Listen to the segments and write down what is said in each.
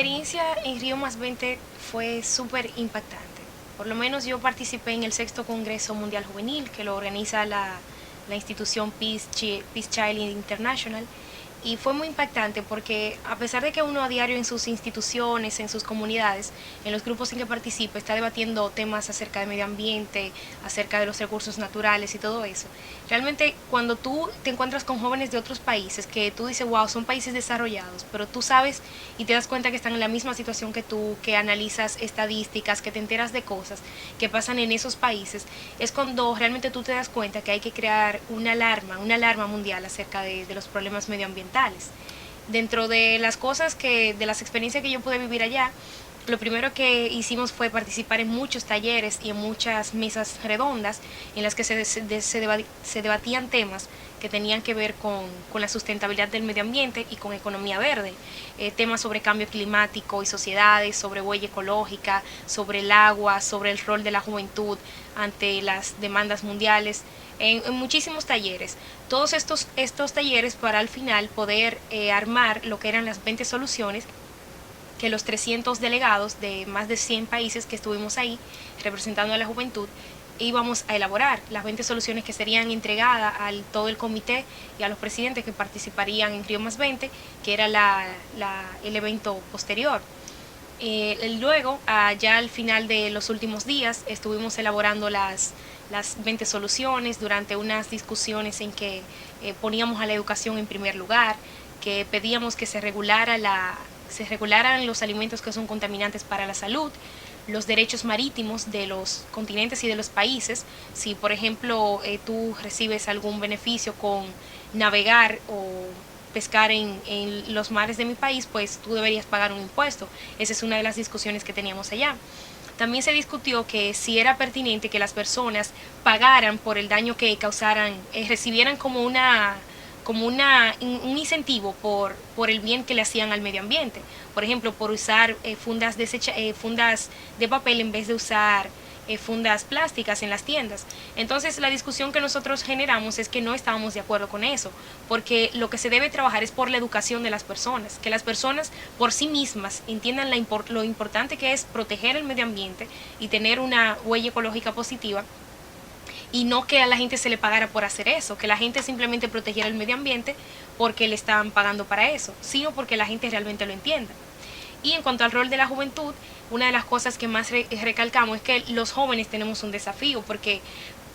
experiencia en Río Más 20 fue súper impactante. Por lo menos yo participé en el sexto Congreso Mundial Juvenil, que lo organiza la institución Peace Child International, y fue muy impactante porque a pesar de que uno a diario en sus instituciones, en sus comunidades, en los grupos en que participa, está debatiendo temas acerca de medio ambiente, acerca de los recursos naturales y todo eso, realmente cuando tú te encuentras con jóvenes de otros países que tú dices, wow, son países desarrollados, pero tú sabes y te das cuenta que están en la misma situación que tú, que analizas estadísticas, que te enteras de cosas que pasan en esos países, es cuando realmente tú te das cuenta que hay que crear una alarma mundial acerca de los problemas medioambientales. Dentro de las cosas de las experiencias que yo pude vivir allá, lo primero que hicimos fue participar en muchos talleres y en muchas mesas redondas en las que se debatían temas que tenían que ver con la sustentabilidad del medio ambiente y con economía verde. Temas sobre cambio climático y sociedades, sobre huella ecológica, sobre el agua, sobre el rol de la juventud ante las demandas mundiales, en muchísimos talleres. Todos estos talleres para al final poder armar lo que eran las 20 soluciones que los 300 delegados de más de 100 países que estuvimos ahí representando a la juventud íbamos a elaborar las 20 soluciones que serían entregadas a todo el comité y a los presidentes que participarían en Río Más 20, que era el evento posterior. Luego, ya al final de los últimos días, estuvimos elaborando las 20 soluciones durante unas discusiones en que poníamos a la educación en primer lugar, que pedíamos que se regularan los alimentos que son contaminantes para la salud, los derechos marítimos de los continentes y de los países. Si, por ejemplo, tú recibes algún beneficio con navegar o pescar en los mares de mi país, pues tú deberías pagar un impuesto. Esa es una de las discusiones que teníamos allá. También se discutió que si era pertinente que las personas pagaran por el daño que causaran, recibieran como un incentivo por el bien que le hacían al medio ambiente. Por ejemplo, por usar fundas de papel en vez de usar fundas plásticas en las tiendas. Entonces la discusión que nosotros generamos es que no estábamos de acuerdo con eso, porque lo que se debe trabajar es por la educación de las personas, que las personas por sí mismas entiendan lo importante que es proteger el medio ambiente y tener una huella ecológica positiva, y no que a la gente se le pagara por hacer eso, que la gente simplemente protegiera el medio ambiente porque le estaban pagando para eso, sino porque la gente realmente lo entienda. Y en cuanto al rol de la juventud, una de las cosas que más recalcamos es que los jóvenes tenemos un desafío, porque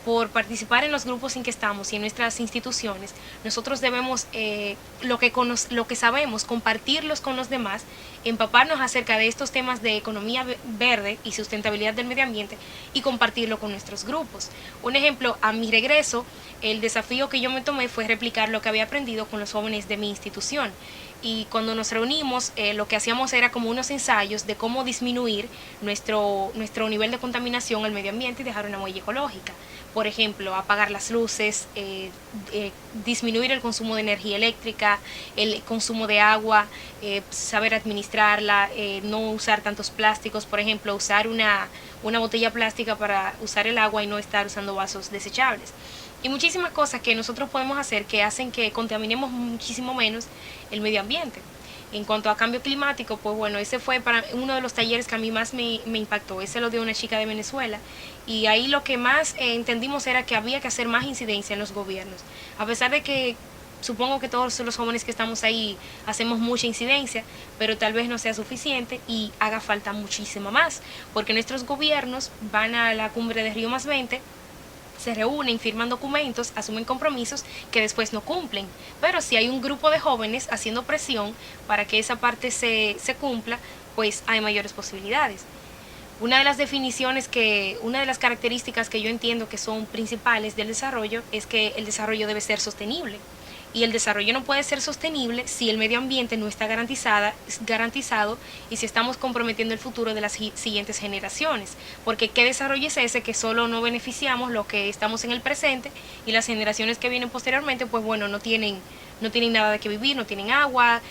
por participar en los grupos en que estamos y en nuestras instituciones, nosotros debemos lo que sabemos, compartirlos con los demás, empaparnos acerca de estos temas de economía verde y sustentabilidad del medio ambiente y compartirlo con nuestros grupos. Un ejemplo, a mi regreso, el desafío que yo me tomé fue replicar lo que había aprendido con los jóvenes de mi institución. Y cuando nos reunimos, lo que hacíamos era como unos ensayos de cómo disminuir nuestro nivel de contaminación al medio ambiente y dejar una huella ecológica. Por ejemplo, apagar las luces, disminuir el consumo de energía eléctrica, el consumo de agua, saber administrarla, no usar tantos plásticos, por ejemplo, usar una botella plástica para usar el agua y no estar usando vasos desechables. Y muchísimas cosas que nosotros podemos hacer que hacen que contaminemos muchísimo menos el medio ambiente. En cuanto a cambio climático, pues bueno, ese fue para uno de los talleres que a mí más me impactó. Ese lo dio una chica de Venezuela. Y ahí lo que más entendimos era que había que hacer más incidencia en los gobiernos. A pesar de que supongo que todos los jóvenes que estamos ahí hacemos mucha incidencia, pero tal vez no sea suficiente y haga falta muchísimo más. Porque nuestros gobiernos van a la cumbre de Río Más 20, se reúnen, firman documentos, asumen compromisos que después no cumplen. Pero si hay un grupo de jóvenes haciendo presión para que esa parte se cumpla, pues hay mayores posibilidades. Una de las características que yo entiendo que son principales del desarrollo es que el desarrollo debe ser sostenible. Y el desarrollo no puede ser sostenible si el medio ambiente no está garantizado y si estamos comprometiendo el futuro de las siguientes generaciones. Porque ¿qué desarrollo es ese que solo no beneficiamos lo que estamos en el presente y las generaciones que vienen posteriormente, pues bueno, no tienen nada de qué vivir, no tienen agua,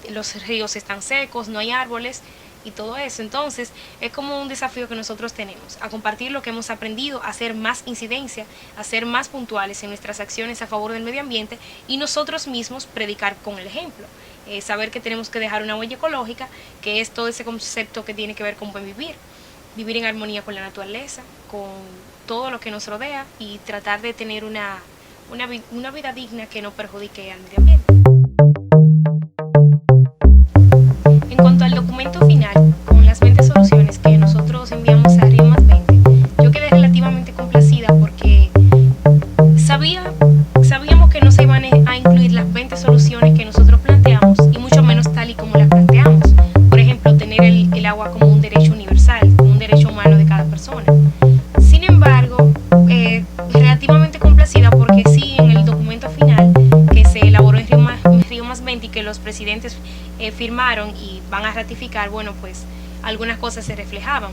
los ríos están secos, no hay árboles y todo eso? Entonces es como un desafío que nosotros tenemos, a compartir lo que hemos aprendido, a hacer más incidencia, a ser más puntuales en nuestras acciones a favor del medio ambiente y nosotros mismos predicar con el ejemplo. saber que tenemos que dejar una huella ecológica, que es todo ese concepto que tiene que ver con buen vivir, vivir en armonía con la naturaleza, con todo lo que nos rodea y tratar de tener una vida digna que no perjudique al medio ambiente. En cuanto al documento final, con las 20 soluciones que nosotros enviamos a Río Más 20, yo quedé relativamente complacida porque sabíamos que no se iban a incluir las 20 soluciones que nosotros planteamos y mucho menos tal y como las planteamos. Por ejemplo, tener el agua como un derecho universal, como un derecho humano de cada persona. Sin embargo, relativamente complacida porque sí, en el documento final que se elaboró en Río Más 20 y que los presidentes firmaron y van a ratificar, bueno, pues algunas cosas se reflejaban.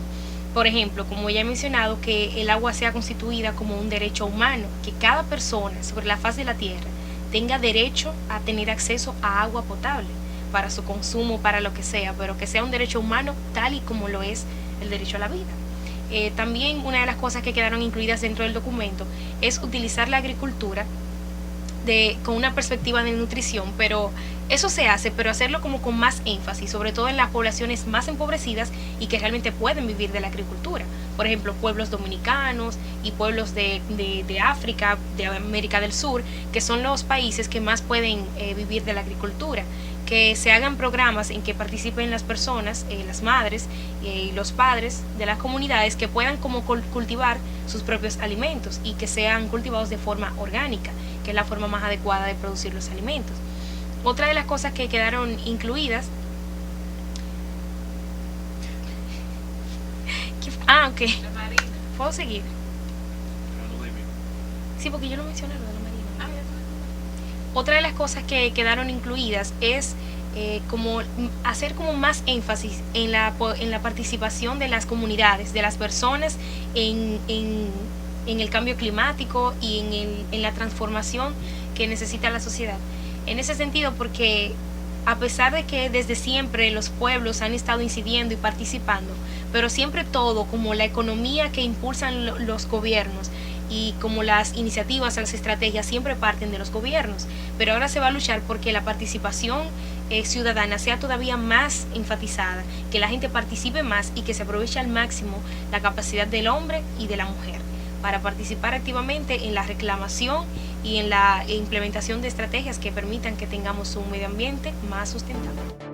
Por ejemplo, como ya he mencionado, que el agua sea constituida como un derecho humano, que cada persona sobre la faz de la tierra tenga derecho a tener acceso a agua potable para su consumo, para lo que sea, pero que sea un derecho humano tal y como lo es el derecho a la vida. También una de las cosas que quedaron incluidas dentro del documento es utilizar la agricultura con una perspectiva de nutrición, pero eso se hace, pero hacerlo como con más énfasis, sobre todo en las poblaciones más empobrecidas y que realmente pueden vivir de la agricultura. Por ejemplo, pueblos dominicanos y pueblos de África, de América del Sur, que son los países que más pueden vivir de la agricultura. Que se hagan programas en que participen las personas, las madres y los padres de las comunidades que puedan como cultivar sus propios alimentos y que sean cultivados de forma orgánica, que es la forma más adecuada de producir los alimentos. Otra de las cosas que quedaron incluidas... ok. La marina. ¿Puedo seguir? Sí, porque yo no mencioné lo de la marina. Otra de las cosas que quedaron incluidas es como hacer como más énfasis en la participación de las comunidades, de las personas en el cambio climático y en la transformación que necesita la sociedad. En ese sentido, porque a pesar de que desde siempre los pueblos han estado incidiendo y participando, pero siempre todo, como la economía que impulsan los gobiernos y como las iniciativas, las estrategias siempre parten de los gobiernos, pero ahora se va a luchar porque la participación ciudadana sea todavía más enfatizada, que la gente participe más y que se aproveche al máximo la capacidad del hombre y de la mujer para participar activamente en la reclamación y en la implementación de estrategias que permitan que tengamos un medio ambiente más sustentable.